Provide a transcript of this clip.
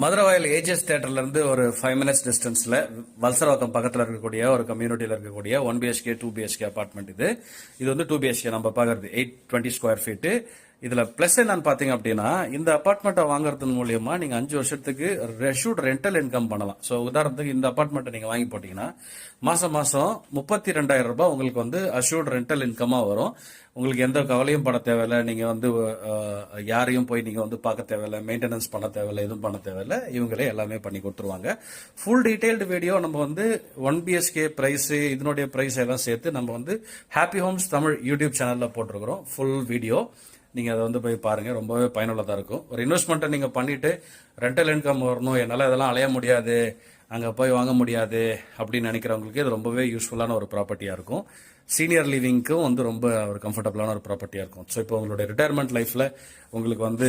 Maduravoyal ages தியேட்டர்ல இருந்து ஒரு 5 மினிட்ஸ் டிஸ்டன்ஸ்ல வல்சரவாக்கம் பக்கத்துல இருக்கக்கூடிய ஒரு கம்யூனிட்டியில இருக்கக்கூடிய 1 BHK 2 BHK அபார்ட்மெண்ட் இது வந்து 2 BHK நம்ம பாக்குறது 820 ஸ்கொயர் ஃபீட். இதுல பிளஸ் என்னன்னு பாத்தீங்க அப்படின்னா, இந்த அபார்ட்மெண்ட்டை வாங்குறது மூலியமா நீங்க 5 வருஷத்துக்கு ரெஷ்யூட் ரெண்டல் இன்கம் பண்ணலாம். ஸோ உதாரணத்துக்கு இந்த அபார்ட்மெண்ட்டை நீங்க வாங்கி போட்டீங்கன்னா மாசம் மாசம் 32,000 ரூபாய் உங்களுக்கு வந்து அஷ்யூர்ட் ரெண்டல் இன்கமா வரும். உங்களுக்கு எந்த கவலையும் பட தேவையில்லை. நீங்க வந்து யாரையும் போய் நீங்க வந்து பார்க்க தேவையில்லை, மெயின்டெனன்ஸ் பண்ண தேவையில்லை, எதுவும் பண்ண தேவையில்லை. இவங்களே எல்லாமே பண்ணி கொடுத்துருவாங்க. ஃபுல் டீடைல்டு வீடியோ நம்ம வந்து 1 BHK பிரைஸ், இதனுடைய பிரைஸ் எல்லாம் சேர்த்து நம்ம வந்து ஹாப்பி ஹோம்ஸ் தமிழ் யூடியூப் சேனல்ல போட்டிருக்கிறோம். ஃபுல் வீடியோ நீங்க அதை வந்து போய் பாருங்க. ரொம்பவே பயனுள்ளதா இருக்கும். ஒரு இன்வெஸ்ட்மெண்ட்டை நீங்க பண்ணிட்டு ரெண்டல் இன்கம் வரணும், என்னால இதெல்லாம் அலைய முடியாது, அங்க போய் வாங்க முடியாது அப்படின்னு நினைக்கிறவங்களுக்கு இது ரொம்பவே யூஸ்ஃபுல்லான ஒரு ப்ராப்பர்ட்டியா இருக்கும். சீனியர் லிவிங்க்கும் வந்து ரொம்ப ஒரு கம்ஃபர்டபுளான ஒரு ப்ராப்பர்ட்டியா இருக்கும். ஸோ இப்போ உங்களுடைய ரிட்டையர்மெண்ட் லைஃப்ல உங்களுக்கு வந்து